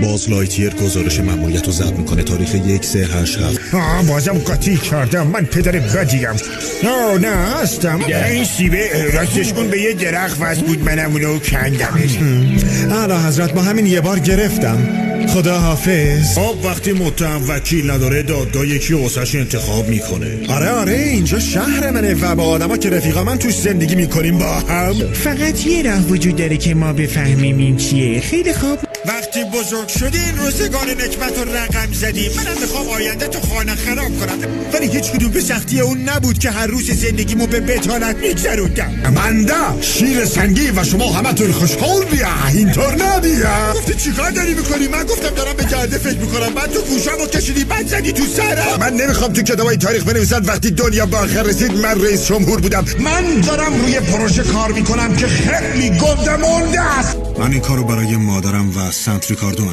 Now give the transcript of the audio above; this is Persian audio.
باز لایتیر گزارش ماموریت رو ضبط میکنه تاریخ 1387. بازم قاطی کردم. من پدر بدیم. نه هستم. این سیبه راستش کن به یه درخت وصل بود، منم اونو کندمش. اعلی حضرت با همین یه بار گرفتم. خدا حافظ. وقتی متهم وکیل نداره دادگاه یکی واسش انتخاب میکنه. آره اینجا شهر منه و با آدما که رفیقا من توش زندگی میکنیم با هم. فقط یه راه وجود داره که ما بفهمیم این چیه. خیلی خوب. وقتی بزرگ شدی این روزگار نکبت رو رقم زدی. منم میخوام آینده تو خانه خراب کنم، ولی هیچ کدوم به سختی اون نبود که هر روز زندگیمو به بتالت میگذروندم. منده شیر سنگی و شما همتون خوشحال بیا. اینطور نبیا. گفتی چیکار داری میکنی؟ من گفتم دارم به گرده فکر میکنم، بعد تو گوشامو کشیدی، بعد زدی تو سرم. من نمیخوام تو کتابای تاریخ بنویسن وقتی دنیا به آخر رسید من رئیس جمهور بودم. من دارم روی پروژه کار میکنم که خیلی گنده مونده است. من این کارو برای مادرم و سنت ریکاردو